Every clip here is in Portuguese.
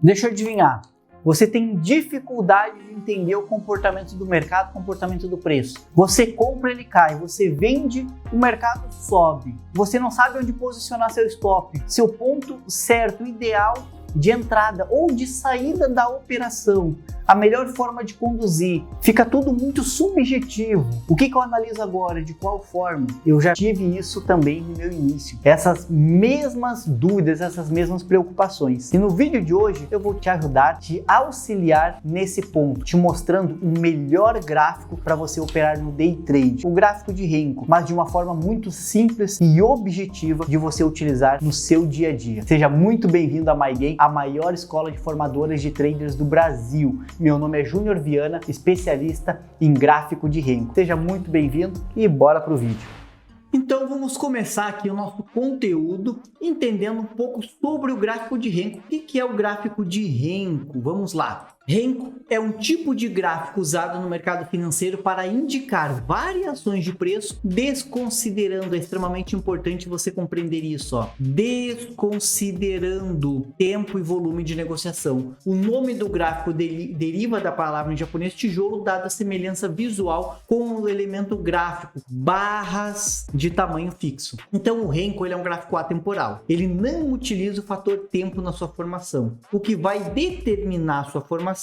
Deixa eu adivinhar. Você tem dificuldade de entender o comportamento do mercado, o comportamento do preço. Você compra, ele cai. Você vende, o mercado sobe. Você não sabe onde posicionar seu stop, seu ponto certo, ideal de entrada ou de saída da operação, a melhor forma de conduzir. Fica tudo muito subjetivo. O que eu analiso agora? De qual forma? Eu já tive isso também no meu início. Essas mesmas dúvidas, essas mesmas preocupações. E no vídeo de hoje eu vou te ajudar, te auxiliar nesse ponto, te mostrando o melhor gráfico para você operar no day trade. O gráfico de Renko, mas de uma forma muito simples e objetiva de você utilizar no seu dia a dia. Seja muito bem-vindo a MyGain, a maior escola de formadores de traders do Brasil. Meu nome é Júnior Viana, especialista em gráfico de Renko. Seja muito bem-vindo e bora pro vídeo. Então vamos começar aqui o nosso conteúdo entendendo um pouco sobre o gráfico de Renko. O que é o gráfico de Renko? Vamos lá. Renko é um tipo de gráfico usado no mercado financeiro para indicar variações de preço, desconsiderando, é extremamente importante você compreender isso, desconsiderando tempo e volume de negociação. O nome do gráfico deriva da palavra em japonês tijolo, dada a semelhança visual com o elemento gráfico, barras de tamanho fixo. Então o Renko ele é um gráfico atemporal, ele não utiliza o fator tempo na sua formação. O que vai determinar a sua formação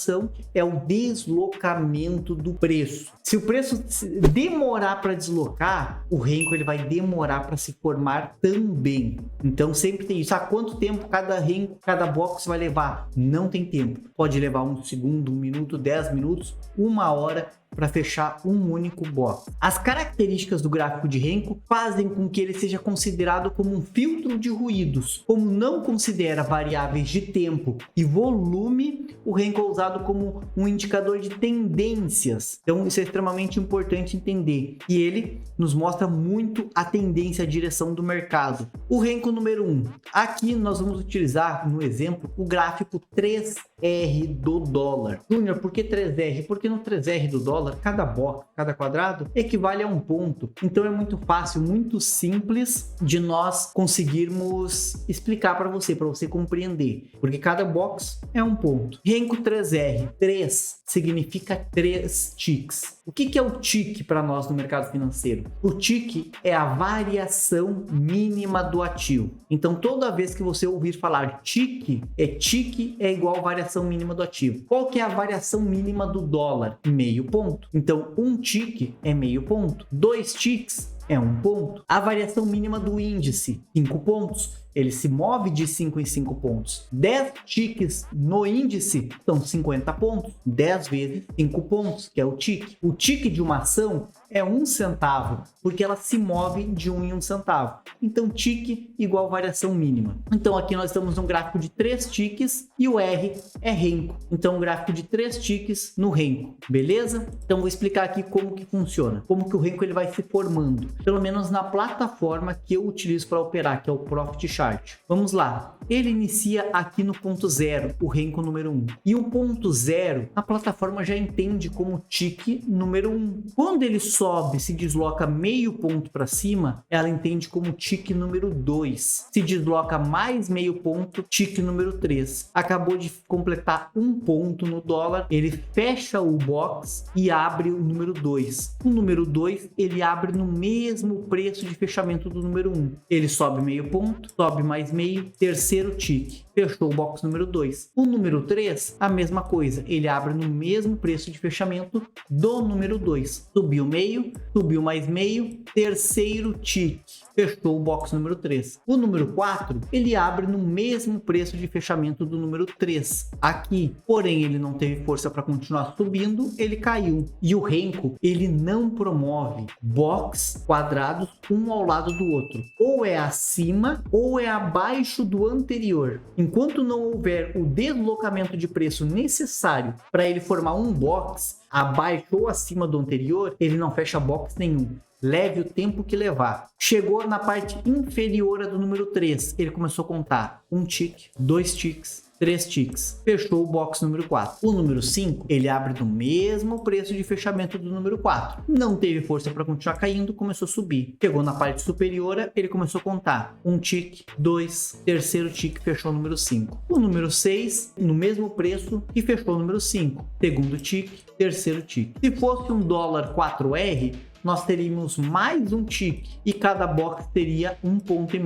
é o deslocamento do preço. Se o preço demorar para deslocar, o Renko ele vai demorar para se formar também. Então sempre tem isso. Quanto tempo cada Renko, cada box vai levar? Não tem tempo. Pode levar 1 segundo, 1 minuto, 10 minutos, 1 hora para fechar um único box. As características do gráfico de Renko fazem com que ele seja considerado como um filtro de ruídos. Como não considera variáveis de tempo e volume, o Renko é usado como um indicador de tendências. Então isso é extremamente importante entender. E ele nos mostra muito a tendência, a direção do mercado. O Renko número 1. Aqui nós vamos utilizar, no exemplo, o gráfico 3R do dólar. Júnior, por que 3R? Porque no 3R do dólar, cada box, cada quadrado equivale a um ponto. Então é muito fácil, muito simples de nós conseguirmos explicar para você compreender. Porque cada box é um ponto. Renko 3R, 3 significa 3 ticks. O que é o tick para nós no mercado financeiro? O tick é a variação mínima do ativo. Então toda vez que você ouvir falar tick é igual a variação mínima do ativo. Qual que é a variação mínima do dólar? Meio ponto. Então, um tick é meio ponto. 2 ticks é 1 ponto. A variação mínima do índice, 5 pontos. Ele se move de 5 em 5 pontos. 10 ticks no índice são 50 pontos. 10 vezes 5 pontos, que é o tick. O tick de uma ação é 1 centavo, porque ela se move de 1 em 1 centavo. Então, tick igual variação mínima. Então, aqui nós estamos num gráfico de 3 ticks e o R é Renko. Então, um gráfico de 3 ticks no Renko. Beleza? Então, vou explicar aqui como que funciona. Como que o Renko ele vai se formando. Pelo menos na plataforma que eu utilizo para operar, que é o Profit Chart. Vamos lá. Ele inicia aqui no ponto 0, o Renko número 1. E o ponto 0, a plataforma já entende como tick número 1. Quando ele sobe, se desloca meio ponto para cima, ela entende como tick número 2. Se desloca mais meio ponto, tick número 3. Acabou de completar 1 ponto no dólar, ele fecha o box e abre o número 2. O número 2, ele abre no mesmo preço de fechamento do número 1. Ele sobe meio ponto, sobe mais meio, terceiro tick. Fechou o box número 2. O número 3, a mesma coisa. Ele abre no mesmo preço de fechamento do número 2. Subiu meio, subiu mais meio, terceiro tick. Fechou o box número 3. O número 4, ele abre no mesmo preço de fechamento do número 3. Aqui, porém, ele não teve força para continuar subindo, ele caiu. E o Renko, ele não promove box quadrados um ao lado do outro. Ou é acima ou é abaixo do anterior. Enquanto não houver o deslocamento de preço necessário para ele formar um box abaixo ou acima do anterior, ele não fecha box nenhum. Leve o tempo que levar. Chegou na parte inferior do número 3, ele começou a contar 1 tick, 2 ticks, 3 ticks. Fechou o box número 4. O número 5, ele abre no mesmo preço de fechamento do número 4. Não teve força para continuar caindo, começou a subir. Chegou na parte superior, ele começou a contar. 1 tick, 2, terceiro tick, fechou o número 5. O número 6, no mesmo preço que fechou o número 5. Segundo tick, terceiro tick. Se fosse um dólar 4R, nós teríamos mais um tick e cada box teria 1,5 ponto.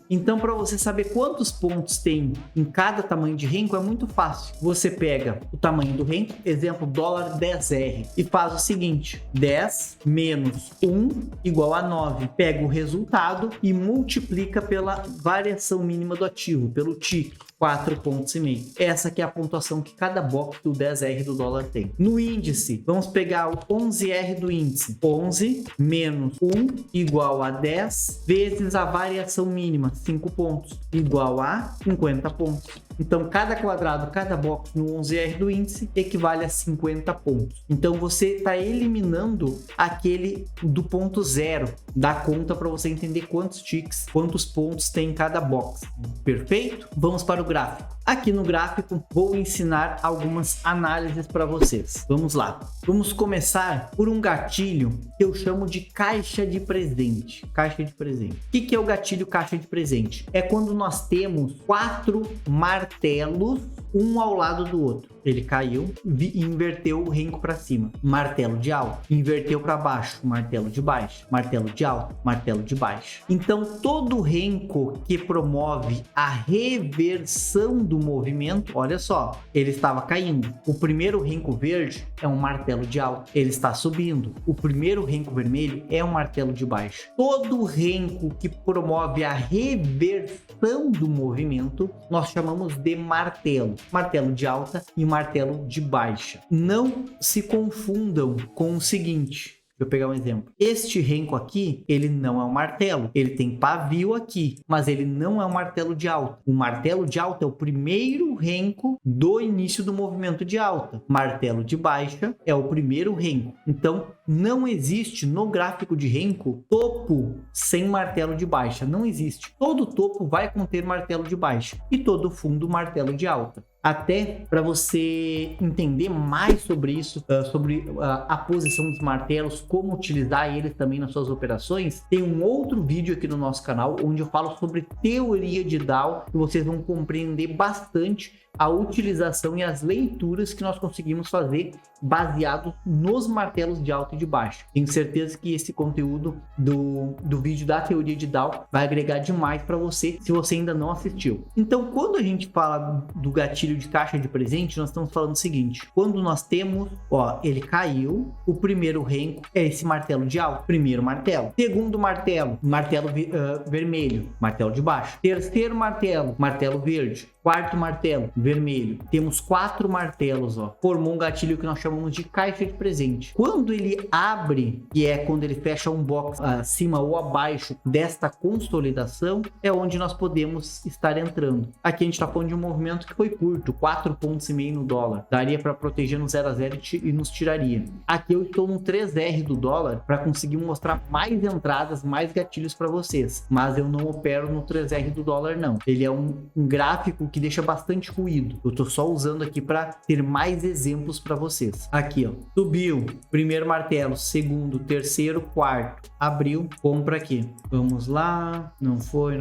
Então, para você saber quantos pontos tem em cada tamanho de renco, é muito fácil. Você pega o tamanho do renco, exemplo, dólar 10R, e faz o seguinte: 10 menos 1 igual a 9. Pega o resultado e multiplica pela variação mínima do ativo, pelo tick. 4,5 pontos. Essa que é a pontuação que cada box do 10R do dólar tem. No índice, vamos pegar o 11R do índice. 11 menos 1 igual a 10 vezes a variação mínima, 5 pontos, igual a 50 pontos. Então, cada quadrado, cada box no 11R do índice equivale a 50 pontos. Então, você está eliminando aquele do ponto zero da conta para você entender quantos ticks, quantos pontos tem em cada box. Perfeito? Vamos para o gráfico. Aqui no gráfico, vou ensinar algumas análises para vocês. Vamos lá. Vamos começar por um gatilho que eu chamo de caixa de presente. Caixa de presente. O que é o gatilho caixa de presente? É quando nós temos 4 martelos, um ao lado do outro. Ele caiu e inverteu o renco para cima. Martelo de alto. Inverteu para baixo. Martelo de baixo. Martelo de alto. Martelo de baixo. Então, todo renco que promove a reversão do movimento, olha só, ele estava caindo. O primeiro renco verde é um martelo de alto. Ele está subindo. O primeiro renco vermelho é um martelo de baixo. Todo renco que promove a reversão do movimento, nós chamamos de martelo. Martelo de alta e martelo de baixa. Não se confundam com o seguinte. Deixa eu pegar um exemplo. Este renco aqui, ele não é um martelo. Ele tem pavio aqui, mas ele não é um martelo de alta. O martelo de alta é o primeiro renco do início do movimento de alta. Martelo de baixa é o primeiro renco. Então, não existe no gráfico de renco topo sem martelo de baixa. Não existe. Todo topo vai conter martelo de baixa e todo fundo martelo de alta. Até para você entender mais sobre isso, sobre a posição dos martelos, como utilizar eles também nas suas operações, tem um outro vídeo aqui no nosso canal onde eu falo sobre teoria de Dow e vocês vão compreender bastante a utilização e as leituras que nós conseguimos fazer baseado nos martelos de alta e de baixa. Tenho certeza que esse conteúdo do vídeo da teoria de Dow vai agregar demais para você, se você ainda não assistiu. Então, quando a gente fala do gatilho de caixa de presente, nós estamos falando o seguinte: quando nós temos, ó, ele caiu, o primeiro renco é esse martelo de alta, primeiro martelo. Segundo martelo, martelo vermelho, martelo de baixo. Terceiro martelo, martelo verde. Quarto martelo, vermelho. Temos 4 martelos, ó. Formou um gatilho que nós chamamos de caixa de presente. Quando ele abre, que é quando ele fecha um box acima ou abaixo desta consolidação, é onde nós podemos estar entrando. Aqui a gente está falando de um movimento que foi curto, 4,5 pontos no dólar. Daria para proteger no 0 a 0 e nos tiraria. Aqui eu estou no 3R do dólar para conseguir mostrar mais entradas, mais gatilhos para vocês. Mas eu não opero no 3R do dólar, não. Ele é um gráfico que deixa bastante ruído. Eu tô só usando aqui para ter mais exemplos para vocês. Aqui, ó, subiu, primeiro martelo, segundo, terceiro, quarto, abriu, compra aqui. Vamos lá, não foi.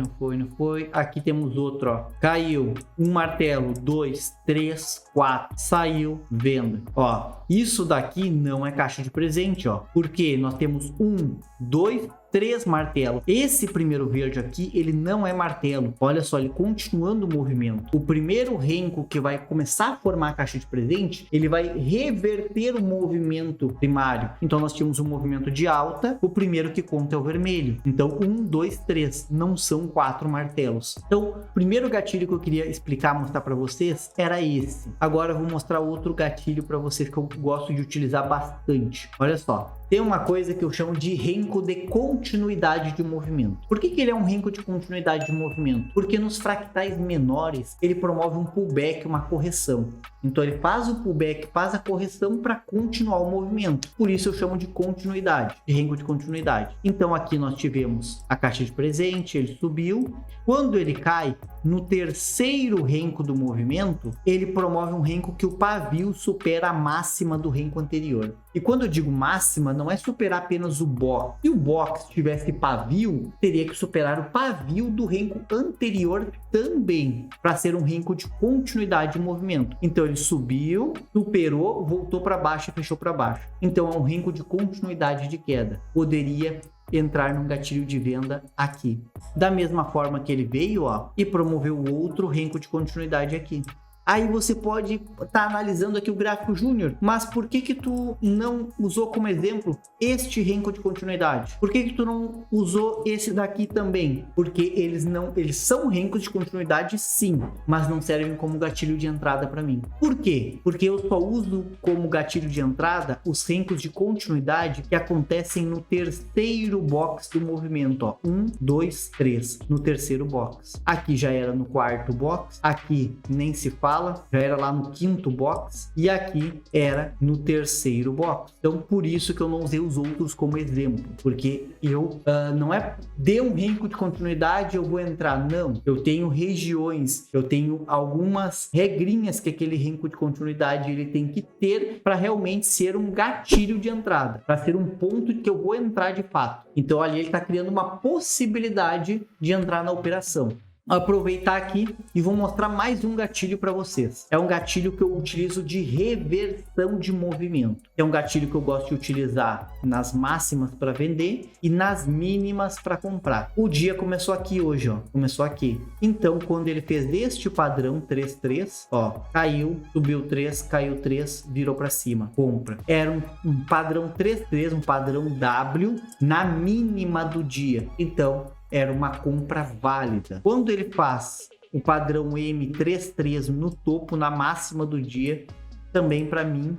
Aqui temos outro, ó, caiu, um martelo, 2, 3, 4, saiu, venda. Ó, isso daqui não é caixa de presente, ó, porque nós temos 1, 2, 3 martelos. Esse primeiro verde aqui, ele não é martelo. Olha só, ele continuando o movimento. O primeiro renco que vai começar a formar a caixa de presente, ele vai reverter o movimento primário. Então, nós tínhamos um movimento de alta. O primeiro que conta é o vermelho. Então, 1, 2, 3. Não são 4 martelos. Então, o primeiro gatilho que eu queria explicar, mostrar para vocês, era esse. Agora, eu vou mostrar outro gatilho para vocês que eu gosto de utilizar bastante. Olha só. Tem uma coisa que eu chamo de renco de continuidade de movimento. Por que ele é um renco de continuidade de movimento? Porque nos fractais menores, ele promove um pullback, uma correção. Então, ele faz o pullback, faz a correção para continuar o movimento. Por isso, eu chamo de continuidade, de renco de continuidade. Então, aqui nós tivemos a caixa de presente, ele subiu. Quando ele cai, no terceiro renco do movimento, ele promove um renco que o pavio supera a máxima do renco anterior. E quando eu digo máxima, não é superar apenas o box. Se o box tivesse pavio, teria que superar o pavio do renco anterior também, para ser um renco de continuidade de movimento. Então ele subiu, superou, voltou para baixo e fechou para baixo. Então é um renco de continuidade de queda. Poderia entrar num gatilho de venda aqui. Da mesma forma que ele veio, ó, e promoveu outro renco de continuidade aqui. Aí você pode estar analisando aqui o gráfico júnior, mas por que tu não usou como exemplo este renco de continuidade? Por que tu não usou esse daqui também? Porque eles são rencos de continuidade sim, mas não servem como gatilho de entrada para mim. Por quê? Porque eu só uso como gatilho de entrada os rencos de continuidade que acontecem no terceiro box do movimento, ó. 1, 2, 3, no terceiro box. Aqui já era no quarto box, aqui nem se fala, já era lá no quinto box e aqui era no terceiro box. Então por isso que eu não usei os outros como exemplo, porque eu não é de um renco de continuidade eu vou entrar, não. Eu tenho regiões, eu tenho algumas regrinhas que aquele renco de continuidade ele tem que ter para realmente ser um gatilho de entrada, para ser um ponto que eu vou entrar de fato. Então ali ele está criando uma possibilidade de entrar na operação. Aproveitar aqui e vou mostrar mais um gatilho para vocês. É um gatilho que eu utilizo de reversão de movimento. É um gatilho que eu gosto de utilizar nas máximas para vender e nas mínimas para comprar. O dia começou aqui hoje, ó. Começou aqui. Então, quando ele fez este padrão 3-3, ó, caiu, subiu 3, caiu 3, virou para cima. Compra. Era um padrão 3-3, um padrão W na mínima do dia. Então, era uma compra válida. Quando ele faz o padrão M33 no topo, na máxima do dia, também para mim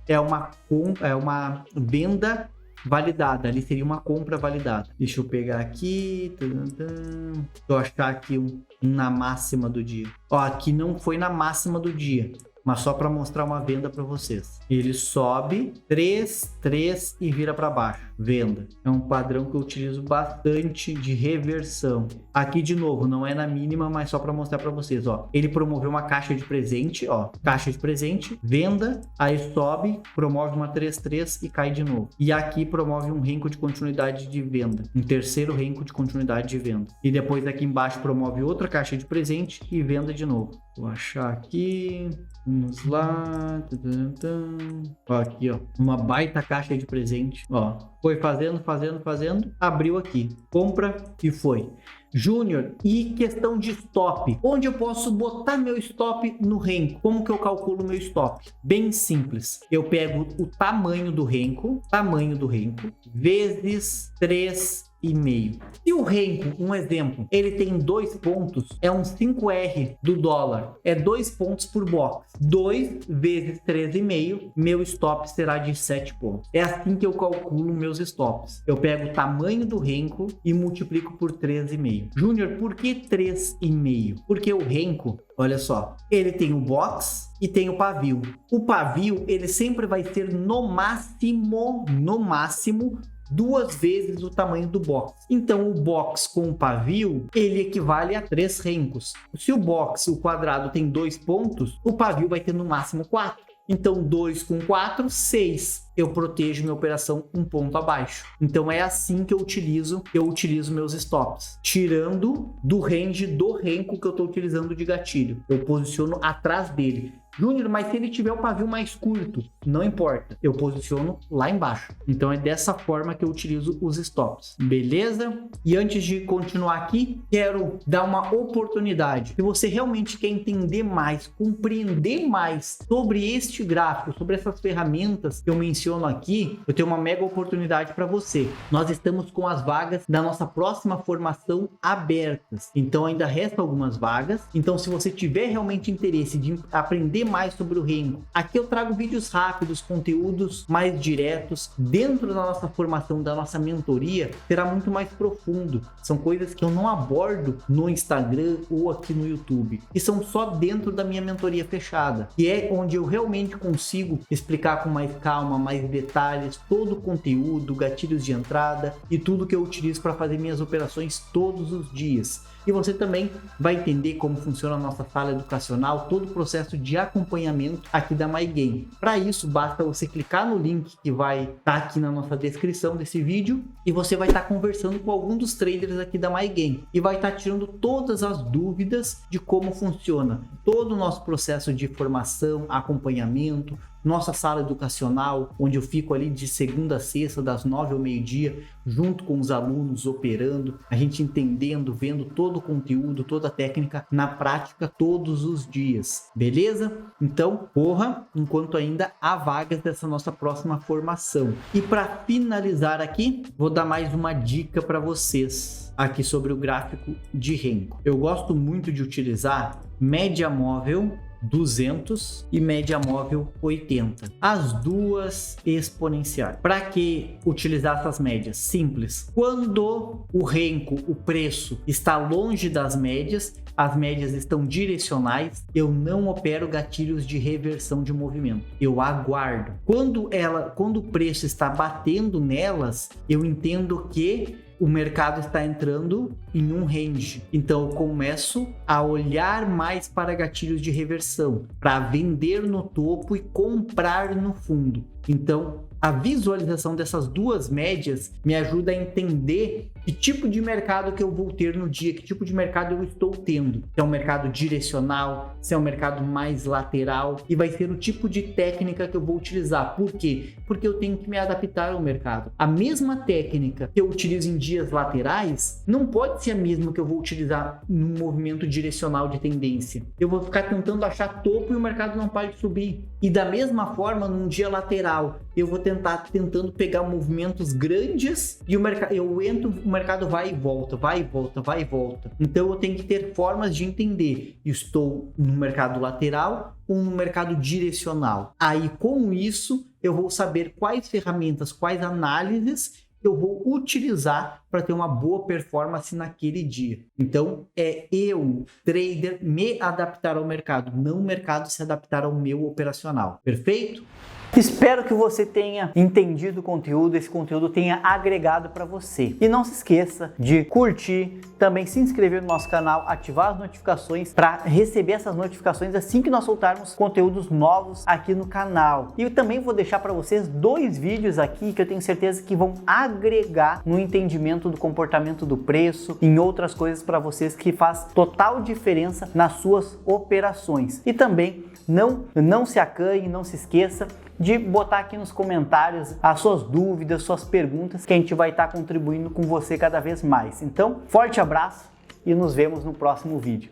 é uma venda validada. Ali seria uma compra validada. Deixa eu pegar aqui. Deixa eu achar aqui na máxima do dia. Ó, aqui não foi na máxima do dia, mas só para mostrar uma venda para vocês. Ele sobe 3, 3 e vira para baixo. Venda. É um padrão que eu utilizo bastante de reversão. Aqui de novo, não é na mínima, mas só para mostrar para vocês, ó. Ele promoveu uma caixa de presente, ó. Caixa de presente, venda, aí sobe, promove uma 3-3 e cai de novo. E aqui promove um renco de continuidade de venda. Um terceiro renco de continuidade de venda. E depois aqui embaixo promove outra caixa de presente e venda de novo. Vou achar aqui. Vamos lá. Ó, aqui, ó. Uma baita caixa de presente. Ó. Foi fazendo. Abriu aqui. Compra e foi. Júnior, e questão de stop. Onde eu posso botar meu stop no renco? Como que eu calculo meu stop? Bem simples. Eu pego o tamanho do renco, vezes 3,5. Se o renco, um exemplo, ele tem 2 pontos, é um 5R do dólar, é 2 pontos por box. 2 vezes 3,5, meu stop será de 7 pontos. É assim que eu calculo meus stops. Eu pego o tamanho do renco e multiplico por 3,5. Júnior, por que 3,5? Porque o renco, olha só, ele tem o box e tem o pavio. O pavio, ele sempre vai ter no máximo, 2 vezes o tamanho do box. Então o box com o pavio, ele equivale a 3 rencos. Se o box, o quadrado, tem 2 pontos, o pavio vai ter no máximo 4. Então 2 com 4, 6. Eu protejo minha operação um ponto abaixo. Então é assim que eu utilizo meus stops, tirando do range do renco que eu estou utilizando de gatilho. Eu posiciono atrás dele. Júnior, mas se ele tiver o pavio mais curto, não importa, eu posiciono lá embaixo. Então é dessa forma que eu utilizo os stops, beleza? E antes de continuar aqui, quero dar uma oportunidade. Se você realmente quer entender mais, compreender mais sobre este gráfico, sobre essas ferramentas que eu menciono aqui, eu tenho uma mega oportunidade para você. Nós estamos com as vagas da nossa próxima formação abertas, então ainda restam algumas vagas. Então se você tiver realmente interesse de aprender mais sobre o renco, aqui eu trago vídeos rápidos, conteúdos mais diretos. Dentro da nossa formação, da nossa mentoria, será muito mais profundo. São coisas que eu não abordo no Instagram ou aqui no YouTube, e são só dentro da minha mentoria fechada, que é onde eu realmente consigo explicar com mais calma, mais mais detalhes, todo o conteúdo, gatilhos de entrada e tudo que eu utilizo para fazer minhas operações todos os dias. E você também vai entender como funciona a nossa sala educacional, todo o processo de acompanhamento aqui da MyGame. Para isso, basta você clicar no link que vai estar aqui na nossa descrição desse vídeo e você vai estar conversando com algum dos traders aqui da MyGame e vai estar tirando todas as dúvidas de como funciona todo o nosso processo de formação, acompanhamento, nossa sala educacional, onde eu fico ali de segunda a sexta, das 9 ao meio-dia, junto com os alunos operando, a gente entendendo, vendo todo o conteúdo, toda a técnica na prática todos os dias, beleza? Então, corra enquanto ainda há vagas dessa nossa próxima formação. E para finalizar aqui, vou dar mais uma dica para vocês aqui sobre o gráfico de Renko. Eu gosto muito de utilizar média móvel 200 e média móvel 80, as duas exponenciais. Para que utilizar essas médias? Simples. Quando o Renko, o preço está longe das médias, as médias estão direcionais, eu não opero gatilhos de reversão de movimento, eu aguardo. Quando o preço está batendo nelas, eu entendo que o mercado está entrando em um range. Então eu começo a olhar mais para gatilhos de reversão, para vender no topo e comprar no fundo. Então a visualização dessas duas médias me ajuda a entender que tipo de mercado que eu vou ter no dia, que tipo de mercado eu estou tendo. Se é um mercado direcional, se é um mercado mais lateral, e vai ser o tipo de técnica que eu vou utilizar. Por quê? Porque eu tenho que me adaptar ao mercado. A mesma técnica que eu utilizo em dias laterais não pode ser a mesma que eu vou utilizar num movimento direcional de tendência. Eu vou ficar tentando achar topo e o mercado não para de subir. E da mesma forma, num dia lateral, eu vou tentando pegar movimentos grandes e o mercado vai e volta, vai e volta, vai e volta. Então eu tenho que ter formas de entender, estou no mercado lateral ou no mercado direcional. Aí com isso eu vou saber quais ferramentas, quais análises eu vou utilizar para ter uma boa performance naquele dia. Então, é eu, trader, me adaptar ao mercado, não o mercado se adaptar ao meu operacional. Perfeito? Espero que você tenha entendido o conteúdo, esse conteúdo tenha agregado para você. E não se esqueça de curtir, também se inscrever no nosso canal, ativar as notificações para receber essas notificações assim que nós soltarmos conteúdos novos aqui no canal. E eu também vou deixar para vocês 2 vídeos aqui que eu tenho certeza que vão agregar no entendimento do comportamento do preço, em outras coisas para vocês que faz total diferença nas suas operações. E também não se acanhe, não se esqueça de botar aqui nos comentários as suas dúvidas, suas perguntas, que a gente vai estar contribuindo com você cada vez mais. Então, forte abraço e nos vemos no próximo vídeo.